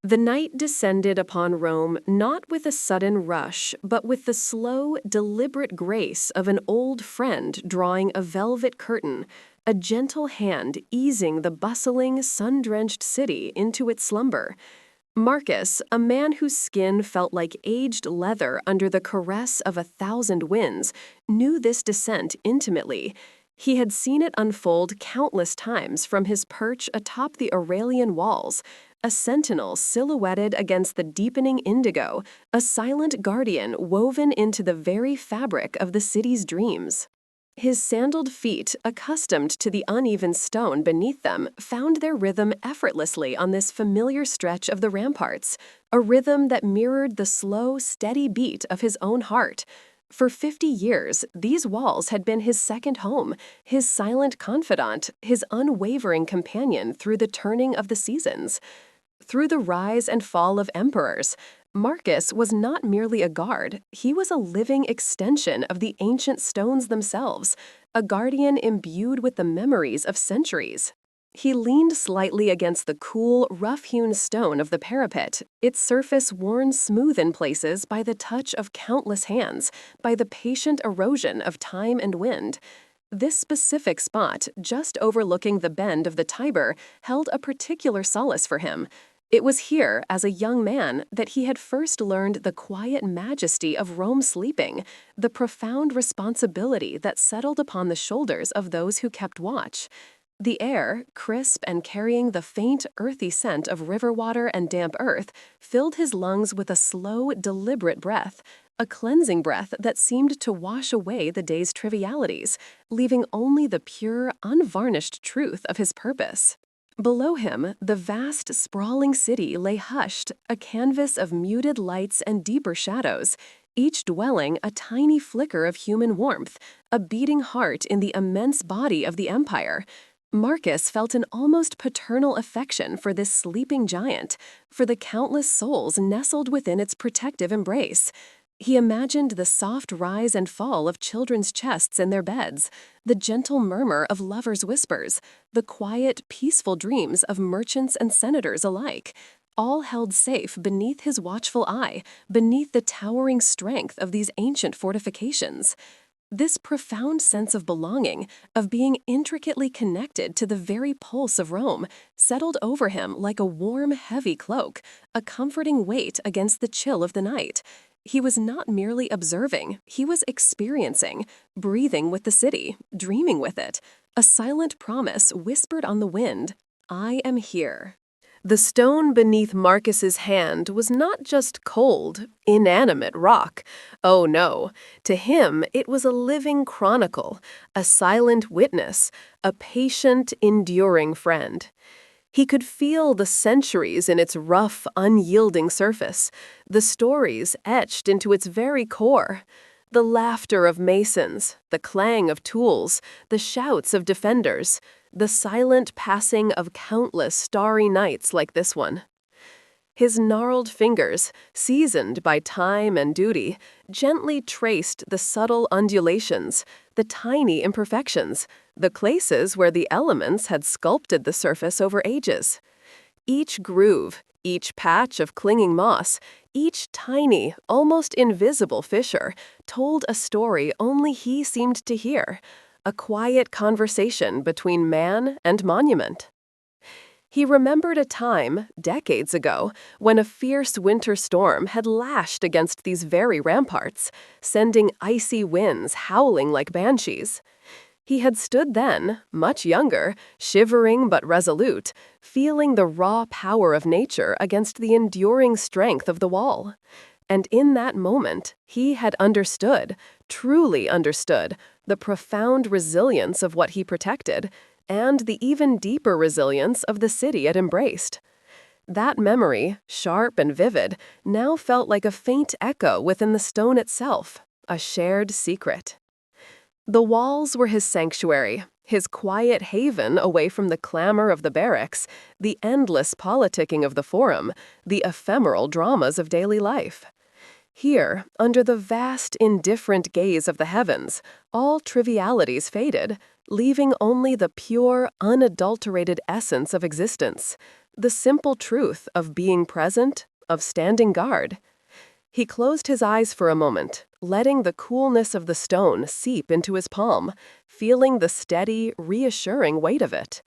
The night descended upon Rome not with a sudden rush, but with the slow, deliberate grace of an old friend drawing a velvet curtain, a gentle hand easing the bustling, sun-drenched city into its slumber. Marcus, a man whose skin felt like aged leather under the caress of 1,000 winds, knew this descent intimately. He had seen it unfold countless times from his perch atop the Aurelian walls, a sentinel silhouetted against the deepening indigo, a silent guardian woven into the very fabric of the city's dreams. His sandaled feet, accustomed to the uneven stone beneath them, found their rhythm effortlessly on this familiar stretch of the ramparts, a rhythm that mirrored the slow, steady beat of his own heart. For 50 years, these walls had been his second home, his silent confidant, his unwavering companion through the turning of the seasons. Through the rise and fall of emperors, Marcus was not merely a guard, he was a living extension of the ancient stones themselves, a guardian imbued with the memories of centuries. He leaned slightly against the cool, rough-hewn stone of the parapet, its surface worn smooth in places by the touch of countless hands, by the patient erosion of time and wind. This specific spot, just overlooking the bend of the Tiber, held a particular solace for him. It was here, as a young man, that he had first learned the quiet majesty of Rome sleeping, the profound responsibility that settled upon the shoulders of those who kept watch. The air, crisp and carrying the faint, earthy scent of river water and damp earth, filled his lungs with a slow, deliberate breath, a cleansing breath that seemed to wash away the day's trivialities, leaving only the pure, unvarnished truth of his purpose. Below him, the vast, sprawling city lay hushed, a canvas of muted lights and deeper shadows, each dwelling a tiny flicker of human warmth, a beating heart in the immense body of the empire. Marcus felt an almost paternal affection for this sleeping giant, for the countless souls nestled within its protective embrace. He imagined the soft rise and fall of children's chests in their beds, the gentle murmur of lovers' whispers, the quiet, peaceful dreams of merchants and senators alike, all held safe beneath his watchful eye, beneath the towering strength of these ancient fortifications. This profound sense of belonging, of being intricately connected to the very pulse of Rome, settled over him like a warm, heavy cloak, a comforting weight against the chill of the night. He was not merely observing, he was experiencing, breathing with the city, dreaming with it, a silent promise whispered on the wind, "I am here." The stone beneath Marcus's hand was not just cold, inanimate rock. Oh no, to him it was a living chronicle, a silent witness, a patient, enduring friend. He could feel the centuries in its rough, unyielding surface, the stories etched into its very core, the laughter of masons, the clang of tools, the shouts of defenders, the silent passing of countless starry nights like this one. His gnarled fingers, seasoned by time and duty, gently traced the subtle undulations, the tiny imperfections, the places where the elements had sculpted the surface over ages. Each groove, each patch of clinging moss, each tiny, almost invisible fissure told a story only he seemed to hear, a quiet conversation between man and monument. He remembered a time, decades ago, when a fierce winter storm had lashed against these very ramparts, sending icy winds howling like banshees. He had stood then, much younger, shivering but resolute, feeling the raw power of nature against the enduring strength of the wall. And in that moment, he had understood, truly understood, the profound resilience of what he protected, and the even deeper resilience of the city it embraced. That memory, sharp and vivid, now felt like a faint echo within the stone itself, a shared secret. The walls were his sanctuary, his quiet haven away from the clamor of the barracks, the endless politicking of the forum, the ephemeral dramas of daily life. Here, under the vast, indifferent gaze of the heavens, all trivialities faded, leaving only the pure, unadulterated essence of existence, the simple truth of being present, of standing guard. He closed his eyes for a moment, letting the coolness of the stone seep into his palm, feeling the steady, reassuring weight of it.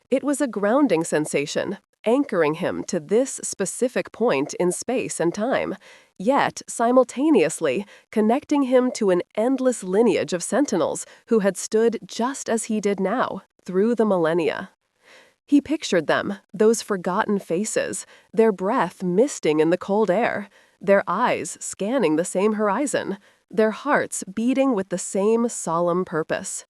It was a grounding sensation, anchoring him to this specific point in space and time, yet simultaneously connecting him to an endless lineage of sentinels who had stood just as he did now, through the millennia. He pictured them, those forgotten faces, their breath misting in the cold air, their eyes scanning the same horizon, their hearts beating with the same solemn purpose.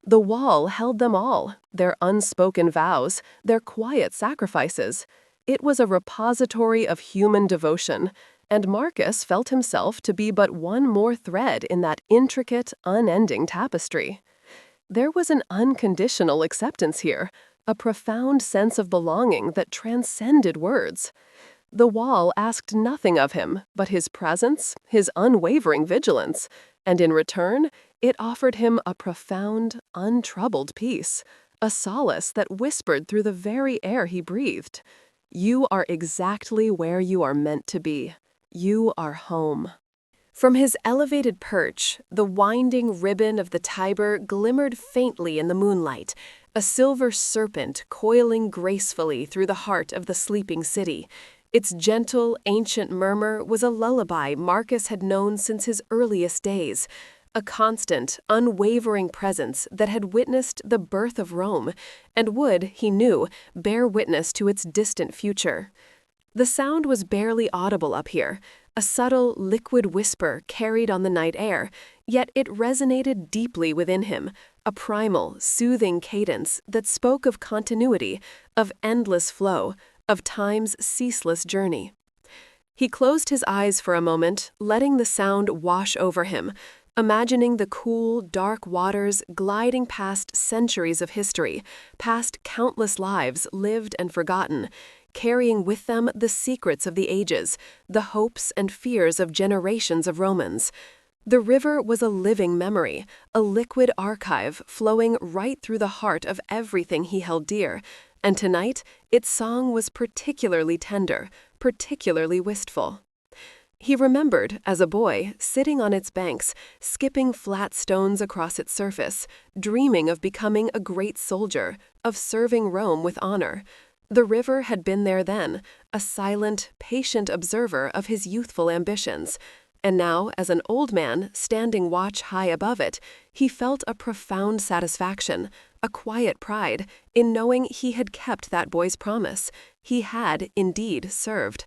The wall held them all, their unspoken vows, their quiet sacrifices. It was a repository of human devotion, and Marcus felt himself to be but one more thread in that intricate, unending tapestry. There was an unconditional acceptance here, a profound sense of belonging that transcended words. The wall asked nothing of him but his presence, his unwavering vigilance, and in return, it offered him a profound, untroubled peace, a solace that whispered through the very air he breathed. You are exactly where you are meant to be. You are home. From his elevated perch, the winding ribbon of the Tiber glimmered faintly in the moonlight, a silver serpent coiling gracefully through the heart of the sleeping city. Its gentle, ancient murmur was a lullaby Marcus had known since his earliest days, a constant, unwavering presence that had witnessed the birth of Rome and would, he knew, bear witness to its distant future. The sound was barely audible up here, a subtle, liquid whisper carried on the night air, yet it resonated deeply within him, a primal, soothing cadence that spoke of continuity, of endless flow, of time's ceaseless journey. He closed his eyes for a moment, letting the sound wash over him, imagining the cool, dark waters gliding past centuries of history, past countless lives lived and forgotten, carrying with them the secrets of the ages, the hopes and fears of generations of Romans. The river was a living memory, a liquid archive flowing right through the heart of everything he held dear, and tonight its song was particularly tender, particularly wistful. He remembered, as a boy, sitting on its banks, skipping flat stones across its surface, dreaming of becoming a great soldier, of serving Rome with honor. The river had been there then, a silent, patient observer of his youthful ambitions. And now, as an old man, standing watch high above it, he felt a profound satisfaction, a quiet pride, in knowing he had kept that boy's promise. He had, indeed, served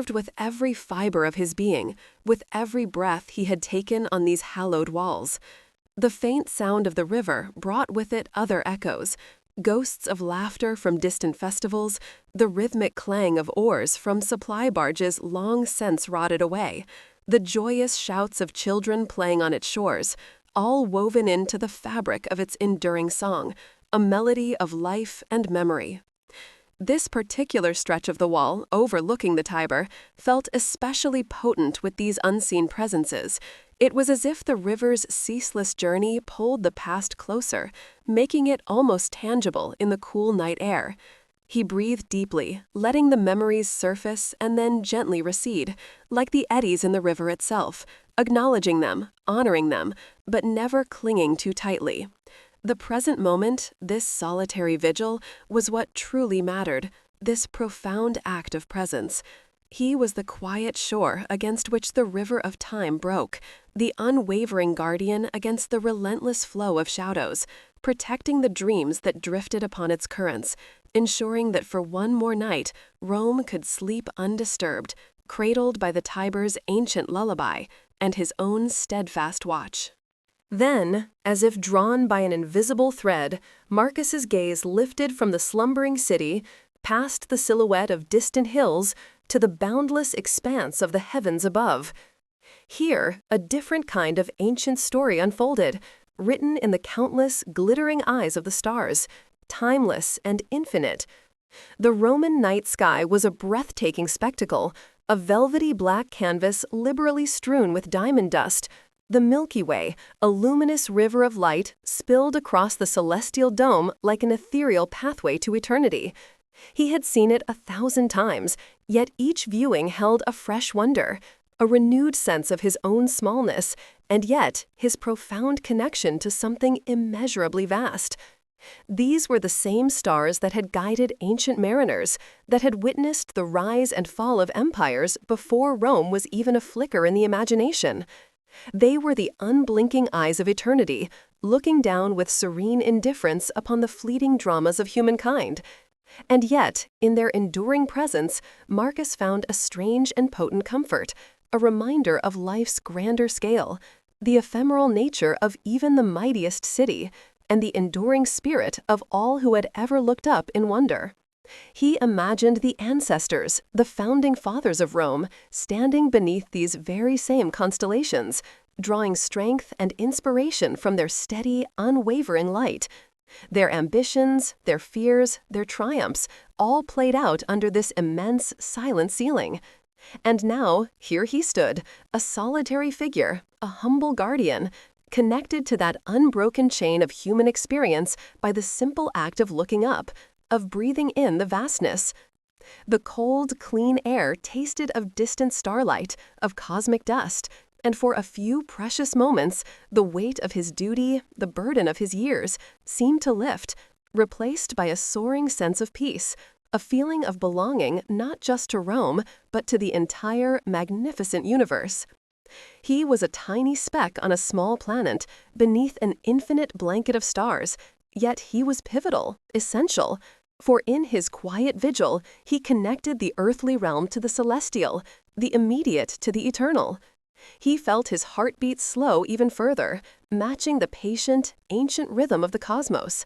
with every fiber of his being, with every breath he had taken on these hallowed walls. The faint sound of the river brought with it other echoes, ghosts of laughter from distant festivals, the rhythmic clang of oars from supply barges long since rotted away, the joyous shouts of children playing on its shores, all woven into the fabric of its enduring song, a melody of life and memory. This particular stretch of the wall, overlooking the Tiber, felt especially potent with these unseen presences. It was as if the river's ceaseless journey pulled the past closer, making it almost tangible in the cool night air. He breathed deeply, letting the memories surface and then gently recede, like the eddies in the river itself, acknowledging them, honoring them, but never clinging too tightly. The present moment, this solitary vigil, was what truly mattered, this profound act of presence. He was the quiet shore against which the river of time broke, the unwavering guardian against the relentless flow of shadows, protecting the dreams that drifted upon its currents, ensuring that for one more night Rome could sleep undisturbed, cradled by the Tiber's ancient lullaby and his own steadfast watch. Then, as if drawn by an invisible thread, Marcus's gaze lifted from the slumbering city, past the silhouette of distant hills, to the boundless expanse of the heavens above. Here, a different kind of ancient story unfolded, written in the countless, glittering eyes of the stars, timeless and infinite. The Roman night sky was a breathtaking spectacle, a velvety black canvas liberally strewn with diamond dust. The Milky Way, a luminous river of light, spilled across the celestial dome like an ethereal pathway to eternity. He had seen it 1,000 times, yet each viewing held a fresh wonder, a renewed sense of his own smallness, and yet his profound connection to something immeasurably vast. These were the same stars that had guided ancient mariners, that had witnessed the rise and fall of empires before Rome was even a flicker in the imagination. They were the unblinking eyes of eternity, looking down with serene indifference upon the fleeting dramas of humankind. And yet, in their enduring presence, Marcus found a strange and potent comfort, a reminder of life's grander scale, the ephemeral nature of even the mightiest city, and the enduring spirit of all who had ever looked up in wonder. He imagined the ancestors, the founding fathers of Rome, standing beneath these very same constellations, drawing strength and inspiration from their steady, unwavering light. Their ambitions, their fears, their triumphs, all played out under this immense, silent ceiling. And now, here he stood, a solitary figure, a humble guardian, connected to that unbroken chain of human experience by the simple act of looking up, of breathing in the vastness. The cold, clean air tasted of distant starlight, of cosmic dust, and for a few precious moments, the weight of his duty, the burden of his years, seemed to lift, replaced by a soaring sense of peace, a feeling of belonging not just to Rome, but to the entire, magnificent universe. He was a tiny speck on a small planet, beneath an infinite blanket of stars, yet he was pivotal, essential, for in his quiet vigil he connected the earthly realm to the celestial, the immediate to the eternal. He felt his heartbeat slow even further, matching the patient, ancient rhythm of the cosmos.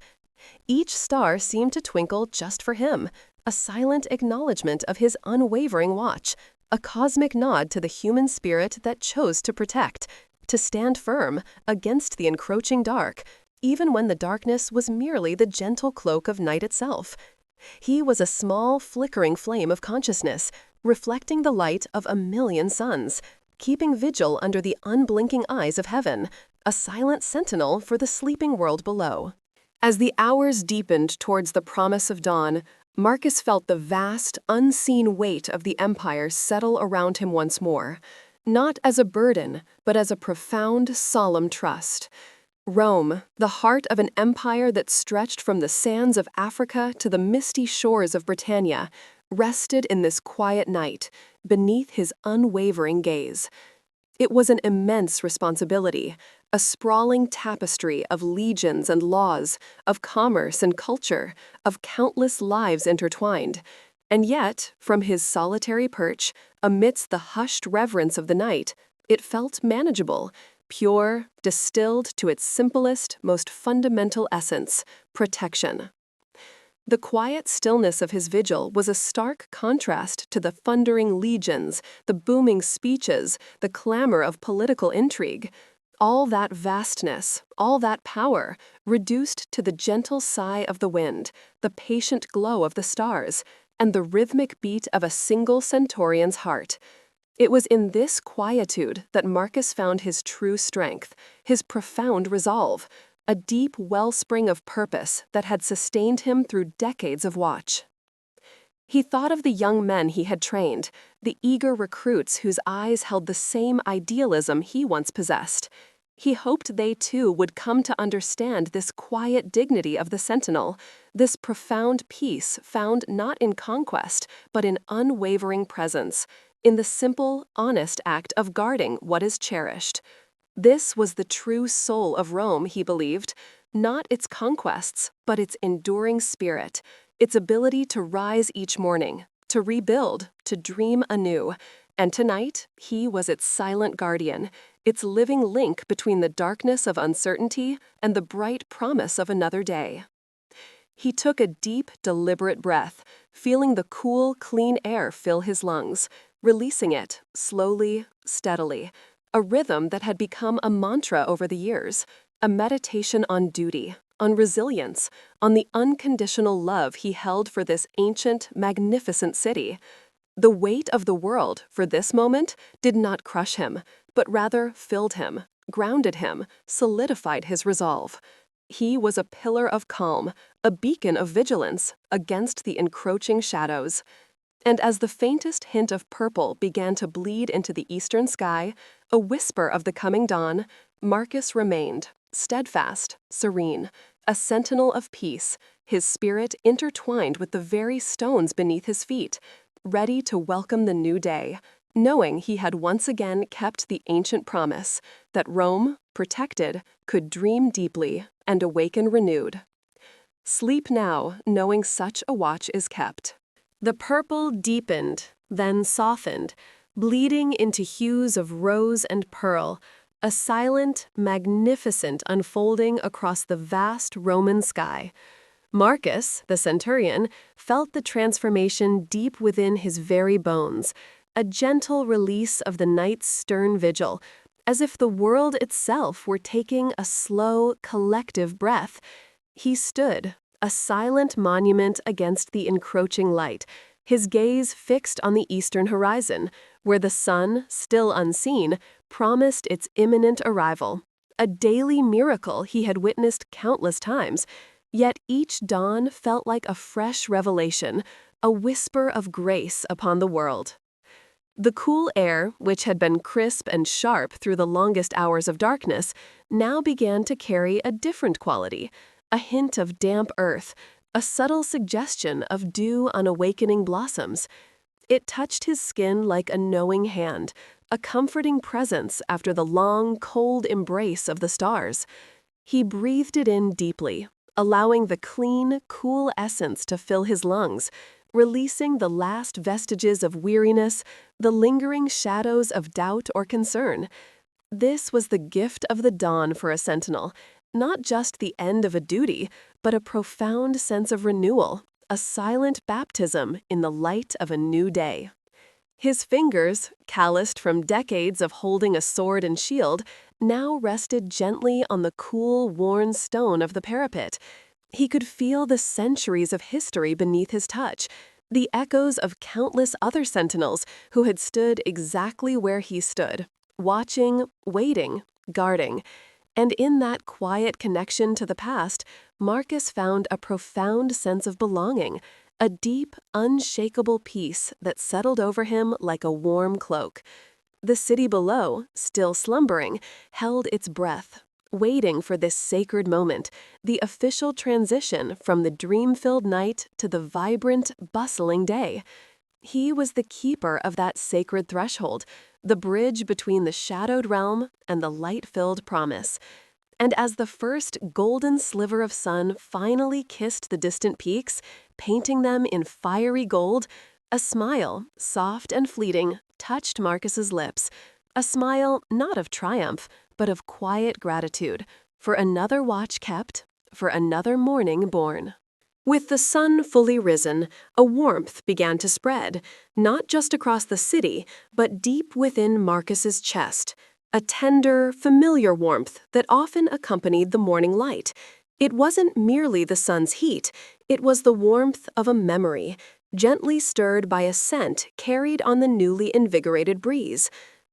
Each star seemed to twinkle just for him, a silent acknowledgement of his unwavering watch, a cosmic nod to the human spirit that chose to protect, to stand firm against the encroaching dark, even when the darkness was merely the gentle cloak of night itself. He was a small, flickering flame of consciousness, reflecting the light of a million suns, keeping vigil under the unblinking eyes of heaven, a silent sentinel for the sleeping world below. As the hours deepened towards the promise of dawn, Marcus felt the vast, unseen weight of the empire settle around him once more, not as a burden, but as a profound, solemn trust. Rome, the heart of an empire that stretched from the sands of Africa to the misty shores of Britannia, rested in this quiet night, beneath his unwavering gaze. It was an immense responsibility, a sprawling tapestry of legions and laws, of commerce and culture, of countless lives intertwined. And yet, from his solitary perch, amidst the hushed reverence of the night, it felt manageable, pure, distilled to its simplest, most fundamental essence, protection. The quiet stillness of his vigil was a stark contrast to the thundering legions, the booming speeches, the clamor of political intrigue. All that vastness, all that power, reduced to the gentle sigh of the wind, the patient glow of the stars, and the rhythmic beat of a single centurion's heart. It was in this quietude that Marcus found his true strength, his profound resolve, a deep wellspring of purpose that had sustained him through decades of watch. He thought of the young men he had trained, the eager recruits whose eyes held the same idealism he once possessed. He hoped they too would come to understand this quiet dignity of the sentinel, this profound peace found not in conquest, but in unwavering presence, in the simple, honest act of guarding what is cherished. This was the true soul of Rome, he believed, not its conquests, but its enduring spirit, its ability to rise each morning, to rebuild, to dream anew. And tonight, he was its silent guardian, its living link between the darkness of uncertainty and the bright promise of another day. He took a deep, deliberate breath, feeling the cool, clean air fill his lungs, releasing it, slowly, steadily, a rhythm that had become a mantra over the years, a meditation on duty, on resilience, on the unconditional love he held for this ancient, magnificent city. The weight of the world, for this moment, did not crush him, but rather filled him, grounded him, solidified his resolve. He was a pillar of calm, a beacon of vigilance against the encroaching shadows. And as the faintest hint of purple began to bleed into the eastern sky, a whisper of the coming dawn, Marcus remained, steadfast, serene, a sentinel of peace, his spirit intertwined with the very stones beneath his feet, ready to welcome the new day, knowing he had once again kept the ancient promise that Rome, protected, could dream deeply and awaken renewed. Sleep now, knowing such a watch is kept. The purple deepened, then softened, bleeding into hues of rose and pearl, a silent, magnificent unfolding across the vast Roman sky. Marcus, the centurion, felt the transformation deep within his very bones, a gentle release of the night's stern vigil, as if the world itself were taking a slow, collective breath. He stood, a silent monument against the encroaching light, his gaze fixed on the eastern horizon, where the sun, still unseen, promised its imminent arrival. A daily miracle he had witnessed countless times, yet each dawn felt like a fresh revelation, a whisper of grace upon the world. The cool air, which had been crisp and sharp through the longest hours of darkness, now began to carry a different quality, a hint of damp earth, a subtle suggestion of dew on awakening blossoms. It touched his skin like a knowing hand, a comforting presence after the long, cold embrace of the stars. He breathed it in deeply, allowing the clean, cool essence to fill his lungs, releasing the last vestiges of weariness, the lingering shadows of doubt or concern. This was the gift of the dawn for a sentinel, not just the end of a duty, but a profound sense of renewal, a silent baptism in the light of a new day. His fingers, calloused from decades of holding a sword and shield, now rested gently on the cool, worn stone of the parapet. He could feel the centuries of history beneath his touch, the echoes of countless other sentinels who had stood exactly where he stood, watching, waiting, guarding. And in that quiet connection to the past, Marcus found a profound sense of belonging, a deep, unshakable peace that settled over him like a warm cloak. The city below, still slumbering, held its breath, waiting for this sacred moment, the official transition from the dream-filled night to the vibrant, bustling day. He was the keeper of that sacred threshold, the bridge between the shadowed realm and the light-filled promise. And as the first golden sliver of sun finally kissed the distant peaks, painting them in fiery gold, a smile, soft and fleeting, touched Marcus's lips, a smile not of triumph, but of quiet gratitude, for another watch kept, for another morning born. With the sun fully risen, a warmth began to spread, not just across the city, but deep within Marcus's chest, a tender, familiar warmth that often accompanied the morning light. It wasn't merely the sun's heat, it was the warmth of a memory, gently stirred by a scent carried on the newly invigorated breeze.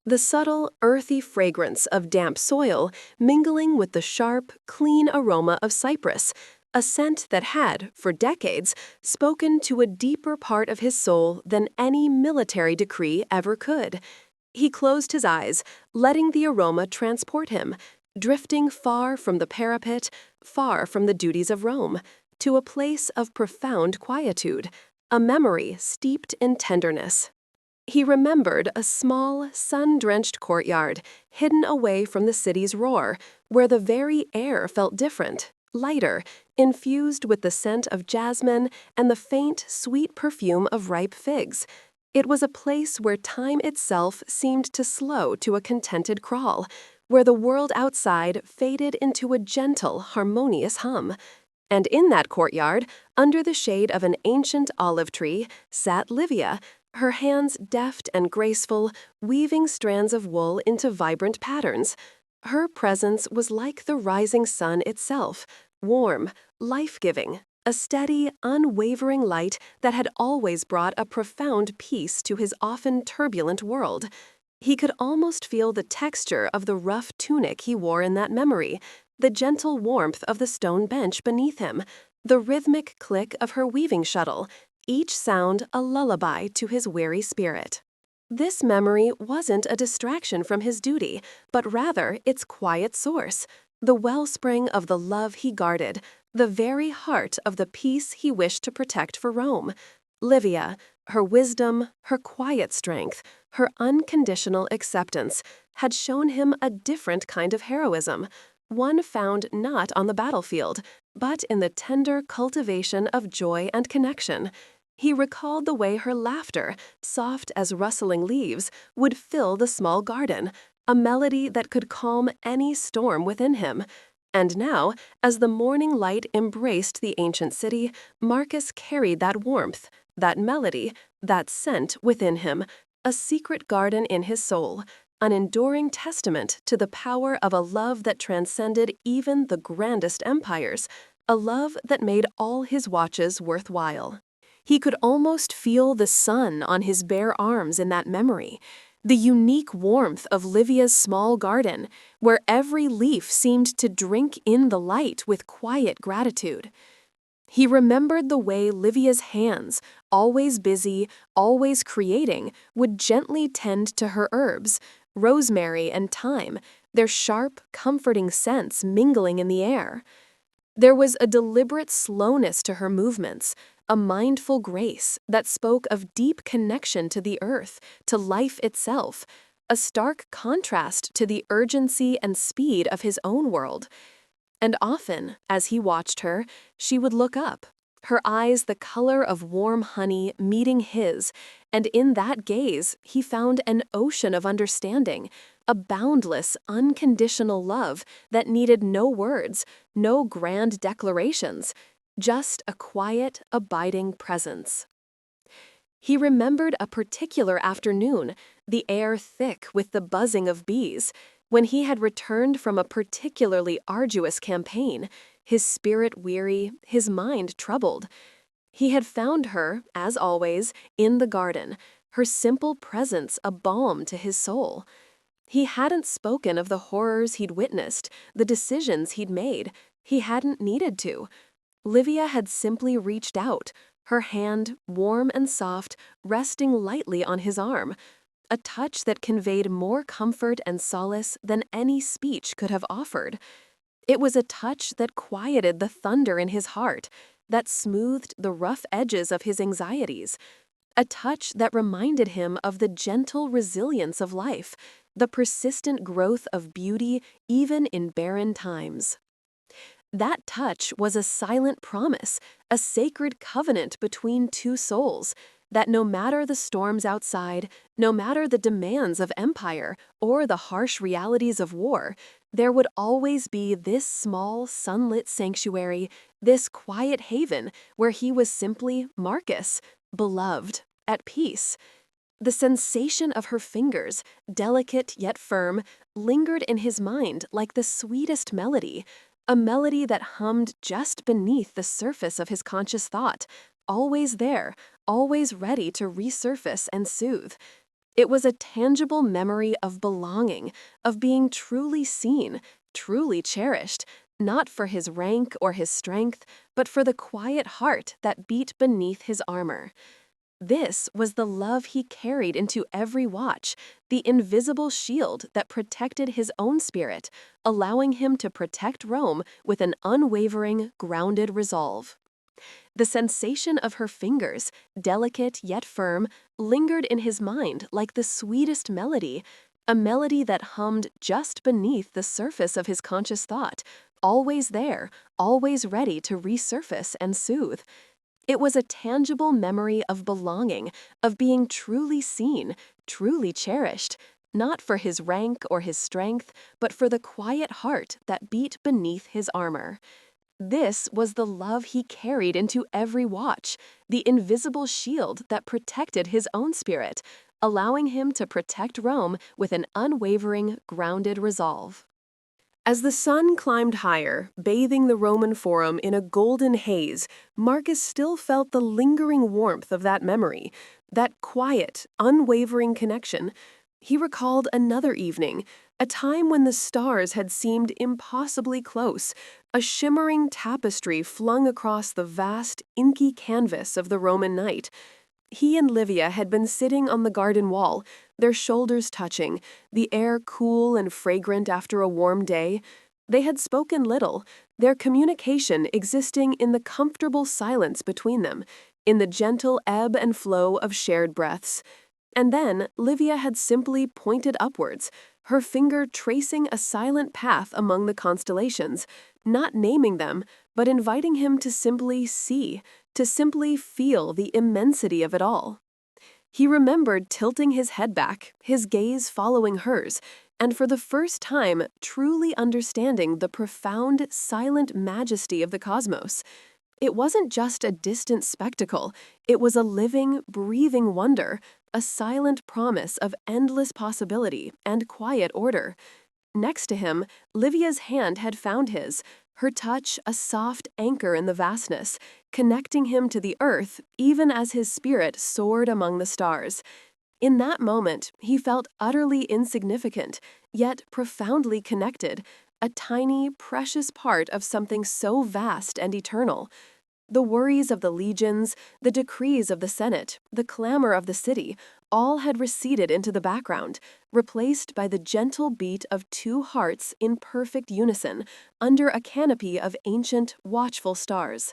The subtle, earthy fragrance of damp soil mingling with the sharp, clean aroma of cypress, a scent that had, for decades, spoken to a deeper part of his soul than any military decree ever could. He closed his eyes, letting the aroma transport him, drifting far from the parapet, far from the duties of Rome, to a place of profound quietude, a memory steeped in tenderness. He remembered a small, sun-drenched courtyard, hidden away from the city's roar, where the very air felt different, lighter, infused with the scent of jasmine and the faint, sweet perfume of ripe figs. It was a place where time itself seemed to slow to a contented crawl, where the world outside faded into a gentle, harmonious hum. And in that courtyard, under the shade of an ancient olive tree, sat Livia, her hands deft and graceful, weaving strands of wool into vibrant patterns. Her presence was like the rising sun itself, warm, life-giving, a steady, unwavering light that had always brought a profound peace to his often turbulent world. He could almost feel the texture of the rough tunic he wore in that memory, the gentle warmth of the stone bench beneath him, the rhythmic click of her weaving shuttle, each sound a lullaby to his weary spirit. This memory wasn't a distraction from his duty, but rather its quiet source, the wellspring of the love he guarded, the very heart of the peace he wished to protect for Rome. Livia, her wisdom, her quiet strength, her unconditional acceptance, had shown him a different kind of heroism, one found not on the battlefield, but in the tender cultivation of joy and connection. He recalled the way her laughter, soft as rustling leaves, would fill the small garden, a melody that could calm any storm within him. And now, as the morning light embraced the ancient city, Marcus carried that warmth, that melody, that scent within him, a secret garden in his soul, an enduring testament to the power of a love that transcended even the grandest empires, a love that made all his watches worthwhile. He could almost feel the sun on his bare arms in that memory, the unique warmth of Livia's small garden, where every leaf seemed to drink in the light with quiet gratitude. He remembered the way Livia's hands, always busy, always creating, would gently tend to her herbs, rosemary and thyme, their sharp, comforting scents mingling in the air. There was a deliberate slowness to her movements, a mindful grace that spoke of deep connection to the earth, to life itself, a stark contrast to the urgency and speed of his own world. And often, as he watched her, she would look up, her eyes the color of warm honey meeting his, and in that gaze he found an ocean of understanding, a boundless, unconditional love that needed no words, no grand declarations, just a quiet, abiding presence. He remembered a particular afternoon, the air thick with the buzzing of bees, when he had returned from a particularly arduous campaign, his spirit weary, his mind troubled. He had found her, as always, in the garden, her simple presence a balm to his soul. He hadn't spoken of the horrors he'd witnessed, the decisions he'd made. He hadn't needed to. Livia had simply reached out, her hand, warm and soft, resting lightly on his arm, a touch that conveyed more comfort and solace than any speech could have offered. It was a touch that quieted the thunder in his heart, that smoothed the rough edges of his anxieties, a touch that reminded him of the gentle resilience of life, the persistent growth of beauty even in barren times. That touch was a silent promise, a sacred covenant between two souls, that no matter the storms outside, no matter the demands of empire or the harsh realities of war, there would always be this small, sunlit sanctuary, this quiet haven where he was simply Marcus, beloved, at peace. The sensation of her fingers, delicate yet firm, lingered in his mind like the sweetest melody, a melody that hummed just beneath the surface of his conscious thought, always there, always ready to resurface and soothe. It was a tangible memory of belonging, of being truly seen, truly cherished, not for his rank or his strength, but for the quiet heart that beat beneath his armor. This was the love he carried into every watch, the invisible shield that protected his own spirit, allowing him to protect Rome with an unwavering, grounded resolve. The sensation of her fingers, delicate yet firm, lingered in his mind like the sweetest melody, a melody that hummed just beneath the surface of his conscious thought, always there, always ready to resurface and soothe. It was a tangible memory of belonging, of being truly seen, truly cherished, not for his rank or his strength, but for the quiet heart that beat beneath his armor. This was the love he carried into every watch, the invisible shield that protected his own spirit, allowing him to protect Rome with an unwavering, grounded resolve. As the sun climbed higher, bathing the Roman Forum in a golden haze, Marcus still felt the lingering warmth of that memory, that quiet, unwavering connection. He recalled another evening, a time when the stars had seemed impossibly close, a shimmering tapestry flung across the vast, inky canvas of the Roman night. He and Livia had been sitting on the garden wall, their shoulders touching, the air cool and fragrant after a warm day. They had spoken little, their communication existing in the comfortable silence between them, in the gentle ebb and flow of shared breaths. And then Livia had simply pointed upwards, her finger tracing a silent path among the constellations, not naming them, but inviting him to simply see, to simply feel the immensity of it all. He remembered tilting his head back, his gaze following hers, and for the first time truly understanding the profound, silent majesty of the cosmos. It wasn't just a distant spectacle, it was a living, breathing wonder, a silent promise of endless possibility and quiet order. Next to him, Livia's hand had found his, her touch a soft anchor in the vastness, connecting him to the earth even as his spirit soared among the stars. In that moment, he felt utterly insignificant, yet profoundly connected, a tiny, precious part of something so vast and eternal. The worries of the legions, the decrees of the Senate, the clamor of the city, all had receded into the background, replaced by the gentle beat of two hearts in perfect unison, under a canopy of ancient, watchful stars.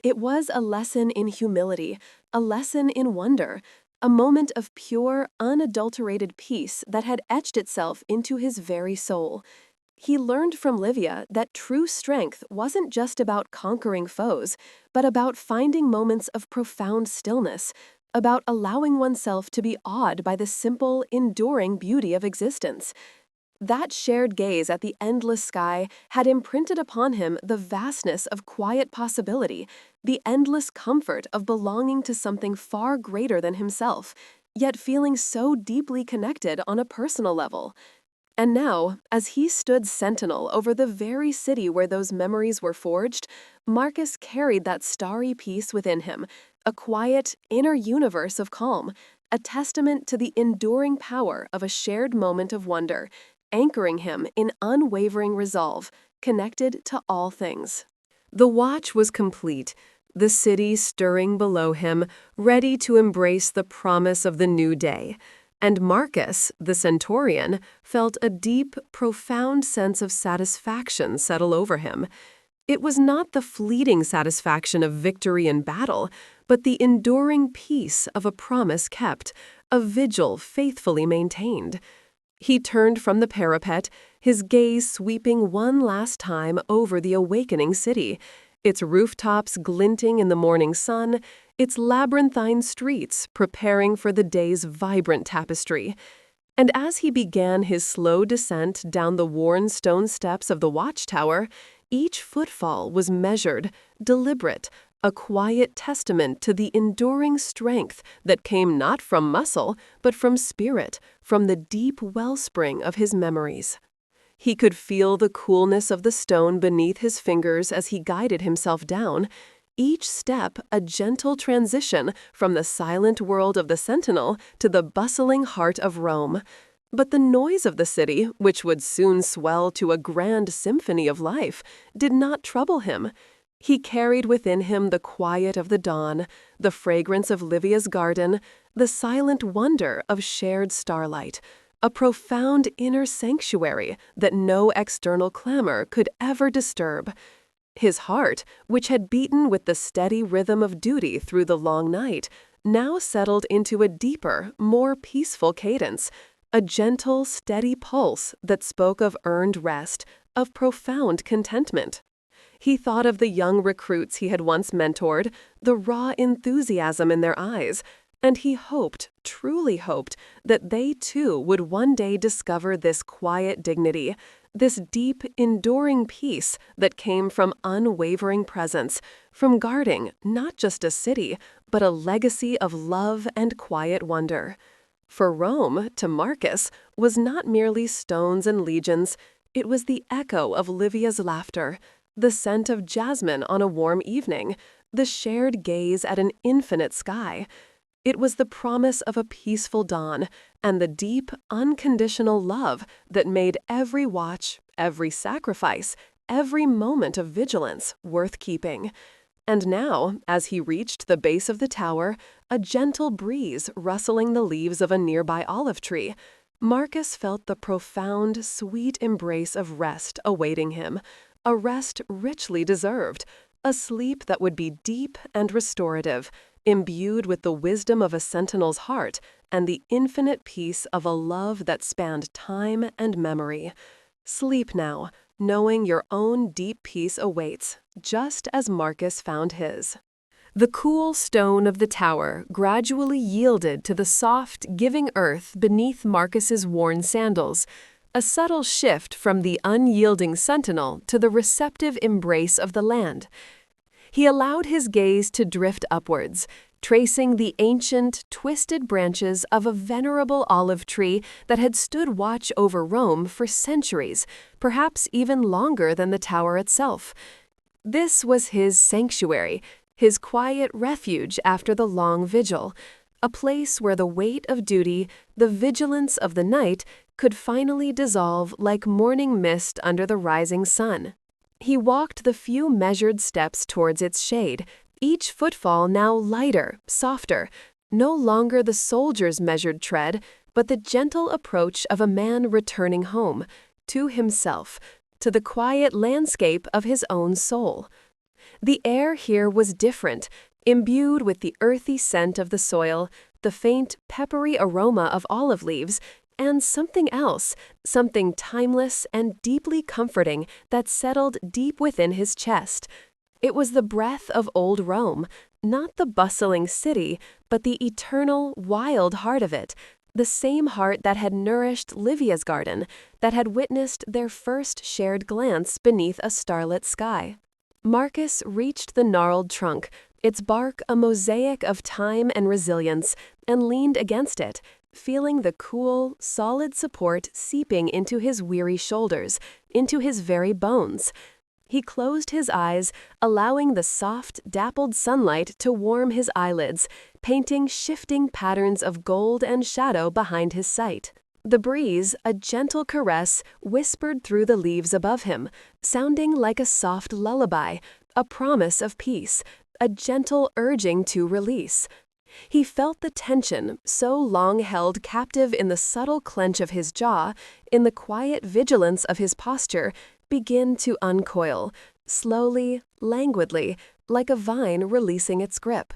It was a lesson in humility, a lesson in wonder, a moment of pure, unadulterated peace that had etched itself into his very soul. He learned from Livia that true strength wasn't just about conquering foes, but about finding moments of profound stillness, about allowing oneself to be awed by the simple, enduring beauty of existence. That shared gaze at the endless sky had imprinted upon him the vastness of quiet possibility, the endless comfort of belonging to something far greater than himself, yet feeling so deeply connected on a personal level. And now, as he stood sentinel over the very city where those memories were forged, Marcus carried that starry peace within him, a quiet, inner universe of calm, a testament to the enduring power of a shared moment of wonder, anchoring him in unwavering resolve, connected to all things. The watch was complete, the city stirring below him, ready to embrace the promise of the new day. And Marcus, the centurion, felt a deep, profound sense of satisfaction settle over him. It was not the fleeting satisfaction of victory in battle, but the enduring peace of a promise kept, a vigil faithfully maintained. He turned from the parapet, his gaze sweeping one last time over the awakening city, its rooftops glinting in the morning sun, its labyrinthine streets preparing for the day's vibrant tapestry. And as he began his slow descent down the worn stone steps of the watchtower, each footfall was measured, deliberate, a quiet testament to the enduring strength that came not from muscle, but from spirit, from the deep wellspring of his memories. He could feel the coolness of the stone beneath his fingers as he guided himself down, each step a gentle transition from the silent world of the sentinel to the bustling heart of Rome. But the noise of the city, which would soon swell to a grand symphony of life, did not trouble him. He carried within him the quiet of the dawn, the fragrance of Livia's garden, the silent wonder of shared starlight, a profound inner sanctuary that no external clamor could ever disturb. His heart, which had beaten with the steady rhythm of duty through the long night, now settled into a deeper, more peaceful cadence, a gentle, steady pulse that spoke of earned rest, of profound contentment. He thought of the young recruits he had once mentored, the raw enthusiasm in their eyes, and he hoped, truly hoped, that they too would one day discover this quiet dignity, this deep, enduring peace that came from unwavering presence, from guarding not just a city, but a legacy of love and quiet wonder. For Rome, to Marcus, was not merely stones and legions, it was the echo of Livia's laughter, the scent of jasmine on a warm evening, the shared gaze at an infinite sky. It was the promise of a peaceful dawn and the deep, unconditional love that made every watch, every sacrifice, every moment of vigilance worth keeping. And now, as he reached the base of the tower, a gentle breeze rustling the leaves of a nearby olive tree, Marcus felt the profound, sweet embrace of rest awaiting him, a rest richly deserved, a sleep that would be deep and restorative, imbued with the wisdom of a sentinel's heart and the infinite peace of a love that spanned time and memory. Sleep now, knowing your own deep peace awaits, just as Marcus found his. The cool stone of the tower gradually yielded to the soft, giving earth beneath Marcus's worn sandals, a subtle shift from the unyielding sentinel to the receptive embrace of the land. He allowed his gaze to drift upwards, tracing the ancient, twisted branches of a venerable olive tree that had stood watch over Rome for centuries, perhaps even longer than the tower itself. This was his sanctuary, his quiet refuge after the long vigil, a place where the weight of duty, the vigilance of the night, could finally dissolve like morning mist under the rising sun. He walked the few measured steps towards its shade, each footfall now lighter, softer, no longer the soldier's measured tread, but the gentle approach of a man returning home, to himself, to the quiet landscape of his own soul. The air here was different, imbued with the earthy scent of the soil, the faint, peppery aroma of olive leaves, and something else, something timeless and deeply comforting that settled deep within his chest. It was the breath of old Rome, not the bustling city, but the eternal, wild heart of it, the same heart that had nourished Livia's garden, that had witnessed their first shared glance beneath a starlit sky. Marcus reached the gnarled trunk, its bark a mosaic of time and resilience, and leaned against it, feeling the cool, solid support seeping into his weary shoulders, into his very bones. He closed his eyes, allowing the soft, dappled sunlight to warm his eyelids, painting shifting patterns of gold and shadow behind his sight. The breeze, a gentle caress, whispered through the leaves above him, sounding like a soft lullaby, a promise of peace, a gentle urging to release. He felt the tension, so long held captive in the subtle clench of his jaw, in the quiet vigilance of his posture, begin to uncoil, slowly, languidly, like a vine releasing its grip.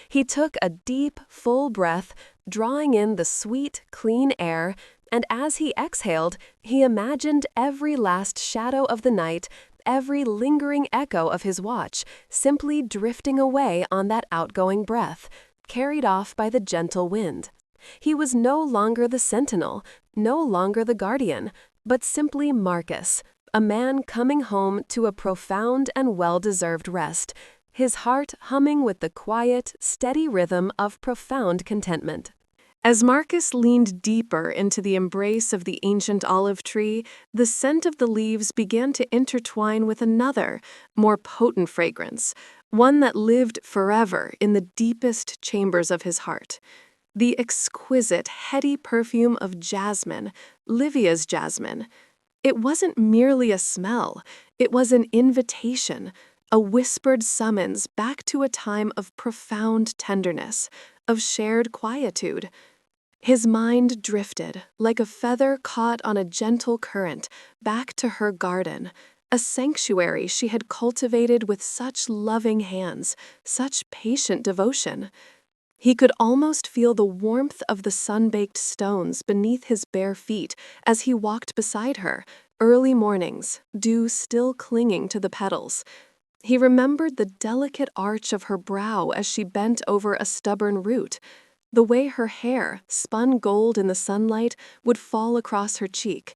He took a deep, full breath, drawing in the sweet, clean air, and as he exhaled, he imagined every last shadow of the night, every lingering echo of his watch, simply drifting away on that outgoing breath, carried off by the gentle wind. He was no longer the sentinel, no longer the guardian, but simply Marcus, a man coming home to a profound and well-deserved rest, his heart humming with the quiet, steady rhythm of profound contentment. As Marcus leaned deeper into the embrace of the ancient olive tree, the scent of the leaves began to intertwine with another, more potent fragrance, one that lived forever in the deepest chambers of his heart. The exquisite, heady perfume of jasmine, Livia's jasmine. It wasn't merely a smell, it was an invitation, a whispered summons back to a time of profound tenderness, of shared quietude. His mind drifted, like a feather caught on a gentle current, back to her garden, a sanctuary she had cultivated with such loving hands, such patient devotion. He could almost feel the warmth of the sun-baked stones beneath his bare feet as he walked beside her, early mornings, dew still clinging to the petals. He remembered the delicate arch of her brow as she bent over a stubborn root, the way her hair, spun gold in the sunlight, would fall across her cheek.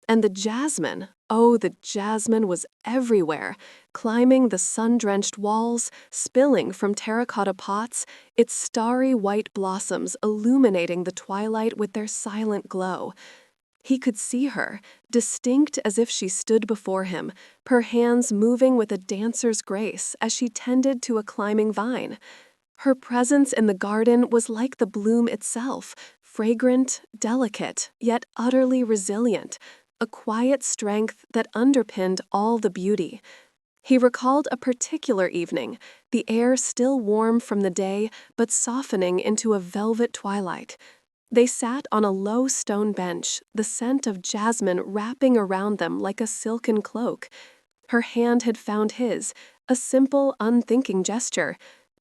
And the jasmine, oh, the jasmine was everywhere, climbing the sun-drenched walls, spilling from terracotta pots, its starry white blossoms illuminating the twilight with their silent glow. He could see her, distinct as if she stood before him, her hands moving with a dancer's grace as she tended to a climbing vine. Her presence in the garden was like the bloom itself, fragrant, delicate, yet utterly resilient, a quiet strength that underpinned all the beauty. He recalled a particular evening, the air still warm from the day but softening into a velvet twilight. They sat on a low stone bench, the scent of jasmine wrapping around them like a silken cloak. Her hand had found his, a simple, unthinking gesture.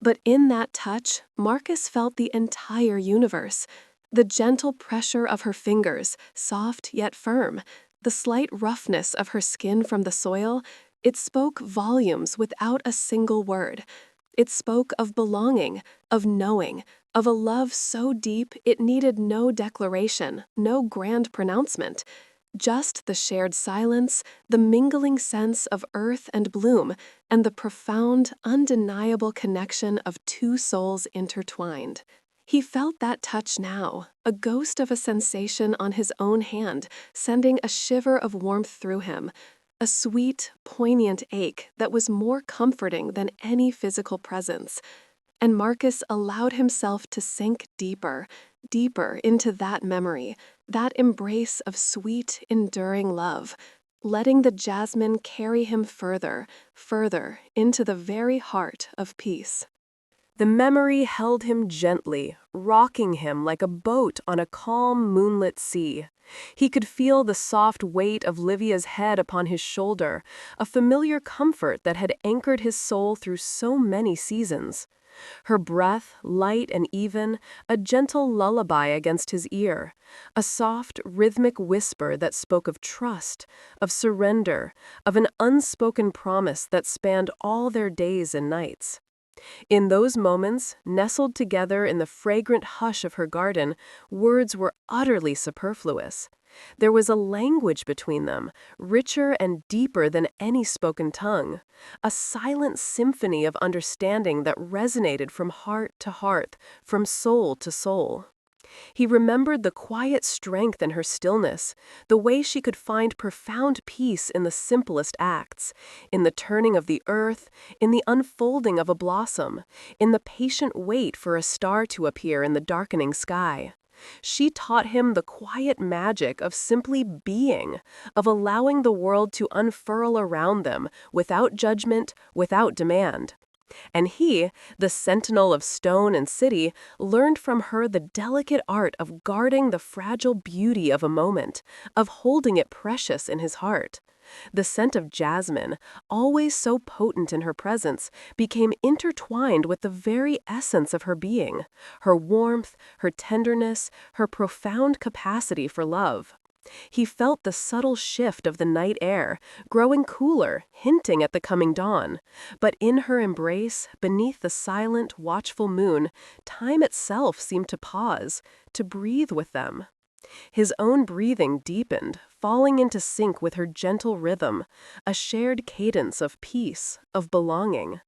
But in that touch, Marcus felt the entire universe. The gentle pressure of her fingers, soft yet firm, the slight roughness of her skin from the soil, it spoke volumes without a single word. It spoke of belonging, of knowing, of a love so deep it needed no declaration, no grand pronouncement. Just the shared silence, the mingling sense of earth and bloom, and the profound, undeniable connection of two souls intertwined. He felt that touch now, a ghost of a sensation on his own hand, sending a shiver of warmth through him, a sweet, poignant ache that was more comforting than any physical presence. And Marcus allowed himself to sink deeper, deeper into that memory, that embrace of sweet, enduring love, letting the jasmine carry him further, further into the very heart of peace. The memory held him gently, rocking him like a boat on a calm, moonlit sea. He could feel the soft weight of Livia's head upon his shoulder, a familiar comfort that had anchored his soul through so many seasons. Her breath, light and even, a gentle lullaby against his ear, a soft, rhythmic whisper that spoke of trust, of surrender, of an unspoken promise that spanned all their days and nights. In those moments, nestled together in the fragrant hush of her garden, words were utterly superfluous. There was a language between them, richer and deeper than any spoken tongue, a silent symphony of understanding that resonated from heart to heart, from soul to soul. He remembered the quiet strength in her stillness, the way she could find profound peace in the simplest acts, in the turning of the earth, in the unfolding of a blossom, in the patient wait for a star to appear in the darkening sky. She taught him the quiet magic of simply being, of allowing the world to unfurl around them, without judgment, without demand. And he, the sentinel of stone and city, learned from her the delicate art of guarding the fragile beauty of a moment, of holding it precious in his heart. The scent of jasmine, always so potent in her presence, became intertwined with the very essence of her being, her warmth, her tenderness, her profound capacity for love. He felt the subtle shift of the night air, growing cooler, hinting at the coming dawn. But in her embrace, beneath the silent, watchful moon, time itself seemed to pause, to breathe with them. His own breathing deepened, falling into sync with her gentle rhythm, a shared cadence of peace, of belonging.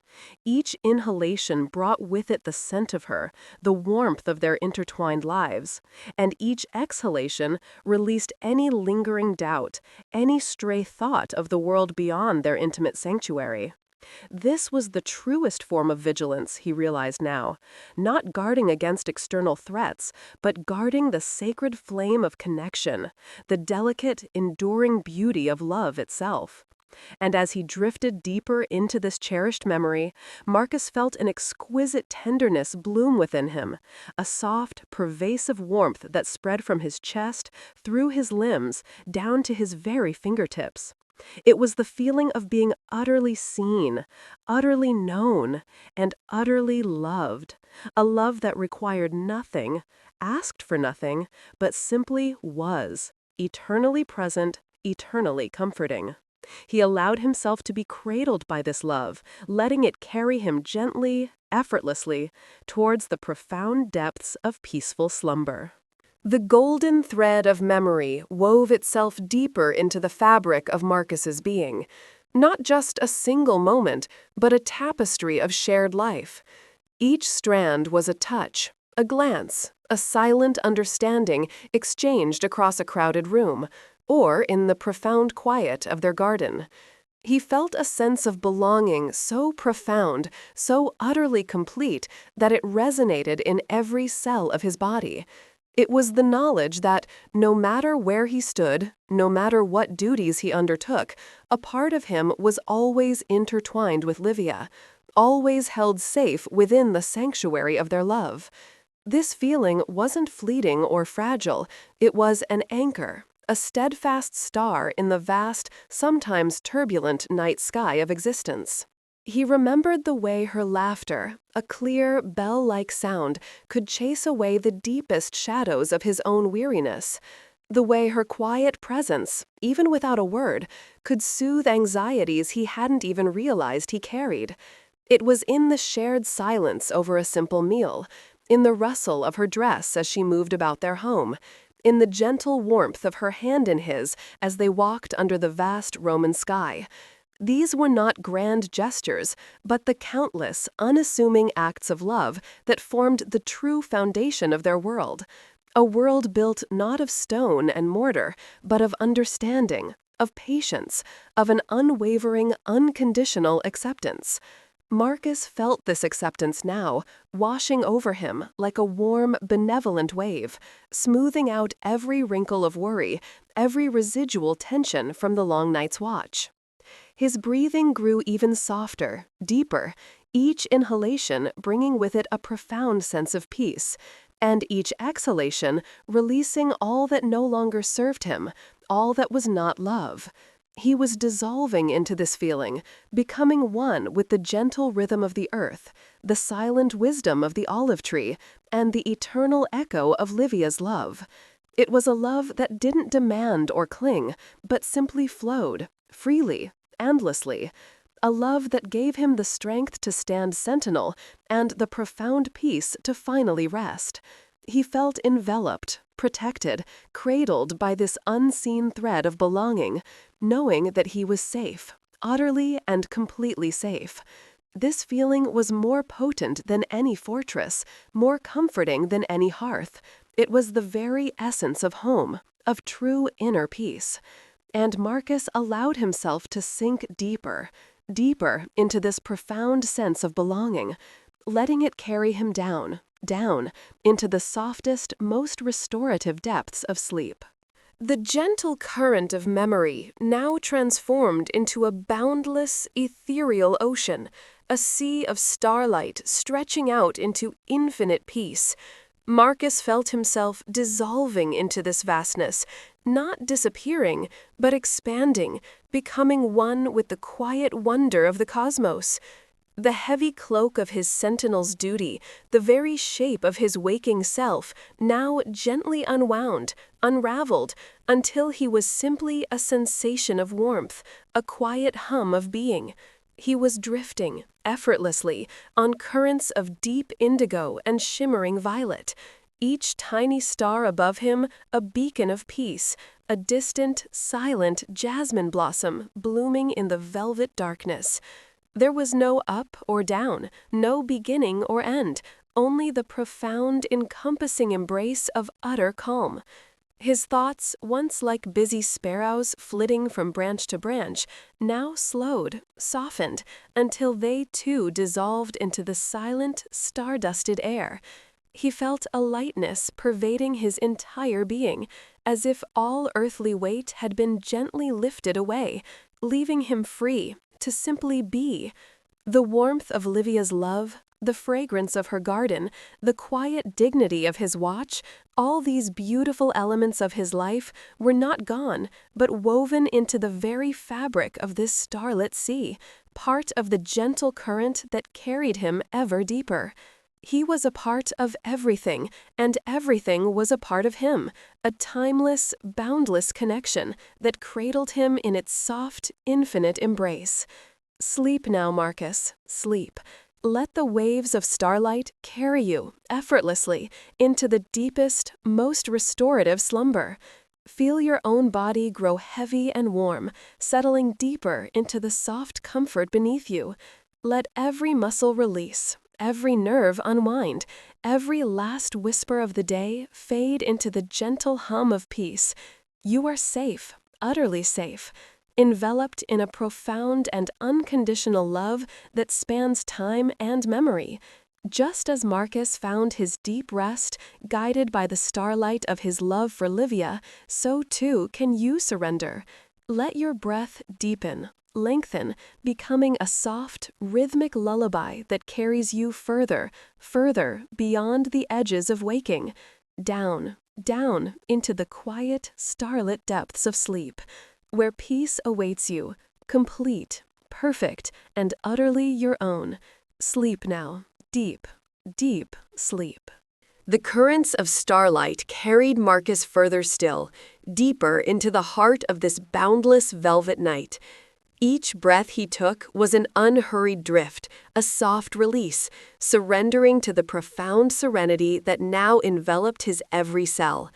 Each inhalation brought with it the scent of her, the warmth of their intertwined lives, and each exhalation released any lingering doubt, any stray thought of the world beyond their intimate sanctuary. This was the truest form of vigilance, he realized now, not guarding against external threats, but guarding the sacred flame of connection, the delicate, enduring beauty of love itself. And as he drifted deeper into this cherished memory, Marcus felt an exquisite tenderness bloom within him, a soft, pervasive warmth that spread from his chest, through his limbs, down to his very fingertips. It was the feeling of being utterly seen, utterly known, and utterly loved, a love that required nothing, asked for nothing, but simply was, eternally present, eternally comforting. He allowed himself to be cradled by this love, letting it carry him gently, effortlessly, towards the profound depths of peaceful slumber. The golden thread of memory wove itself deeper into the fabric of Marcus's being. Not just a single moment, but a tapestry of shared life. Each strand was a touch, a glance, a silent understanding exchanged across a crowded room, or in the profound quiet of their garden. He felt a sense of belonging so profound, so utterly complete, that it resonated in every cell of his body. It was the knowledge that, no matter where he stood, no matter what duties he undertook, a part of him was always intertwined with Livia, always held safe within the sanctuary of their love. This feeling wasn't fleeting or fragile, it was an anchor, a steadfast star in the vast, sometimes turbulent night sky of existence. He remembered the way her laughter, a clear, bell-like sound, could chase away the deepest shadows of his own weariness. The way her quiet presence, even without a word, could soothe anxieties he hadn't even realized he carried. It was in the shared silence over a simple meal, in the rustle of her dress as she moved about their home, in the gentle warmth of her hand in his as they walked under the vast Roman sky. These were not grand gestures, but the countless, unassuming acts of love that formed the true foundation of their world. A world built not of stone and mortar, but of understanding, of patience, of an unwavering, unconditional acceptance. Marcus felt this acceptance now, washing over him like a warm, benevolent wave, smoothing out every wrinkle of worry, every residual tension from the long night's watch. His breathing grew even softer, deeper, each inhalation bringing with it a profound sense of peace, and each exhalation releasing all that no longer served him, all that was not love. He was dissolving into this feeling, becoming one with the gentle rhythm of the earth, the silent wisdom of the olive tree, and the eternal echo of Livia's love. It was a love that didn't demand or cling, but simply flowed, freely, endlessly. A love that gave him the strength to stand sentinel and the profound peace to finally rest. He felt enveloped, protected, cradled by this unseen thread of belonging, knowing that he was safe, utterly and completely safe. This feeling was more potent than any fortress, more comforting than any hearth. It was the very essence of home, of true inner peace. And Marcus allowed himself to sink deeper, deeper into this profound sense of belonging, letting it carry him down, down, into the softest, most restorative depths of sleep. The gentle current of memory now transformed into a boundless, ethereal ocean, a sea of starlight stretching out into infinite peace. Marcus felt himself dissolving into this vastness, not disappearing, but expanding, becoming one with the quiet wonder of the cosmos. The heavy cloak of his sentinel's duty, the very shape of his waking self, now gently unwound, unraveled, until he was simply a sensation of warmth, a quiet hum of being. He was drifting, effortlessly, on currents of deep indigo and shimmering violet, each tiny star above him a beacon of peace, a distant, silent jasmine blossom blooming in the velvet darkness. There was no up or down, no beginning or end, only the profound, encompassing embrace of utter calm. His thoughts, once like busy sparrows flitting from branch to branch, now slowed, softened, until they too dissolved into the silent, star-dusted air. He felt a lightness pervading his entire being, as if all earthly weight had been gently lifted away, leaving him free to simply be. The warmth of Livia's love, the fragrance of her garden, the quiet dignity of his watch, all these beautiful elements of his life were not gone, but woven into the very fabric of this starlit sea, part of the gentle current that carried him ever deeper. He was a part of everything, and everything was a part of him, a timeless, boundless connection that cradled him in its soft, infinite embrace. Sleep now, Marcus, sleep. Let the waves of starlight carry you, effortlessly, into the deepest, most restorative slumber. Feel your own body grow heavy and warm, settling deeper into the soft comfort beneath you. Let every muscle release, every nerve unwind, every last whisper of the day fade into the gentle hum of peace. You are safe, utterly safe. enveloped in a profound and unconditional love that spans time and memory. Just as Marcus found his deep rest, guided by the starlight of his love for Livia, so too can you surrender. Let your breath deepen, lengthen, becoming a soft, rhythmic lullaby that carries you further, further, beyond the edges of waking, down, down into the quiet, starlit depths of sleep, where peace awaits you, complete, perfect, and utterly your own. Sleep now. Deep, deep sleep. The currents of starlight carried Marcus further still, deeper into the heart of this boundless velvet night. Each breath he took was an unhurried drift, a soft release, surrendering to the profound serenity that now enveloped his every cell.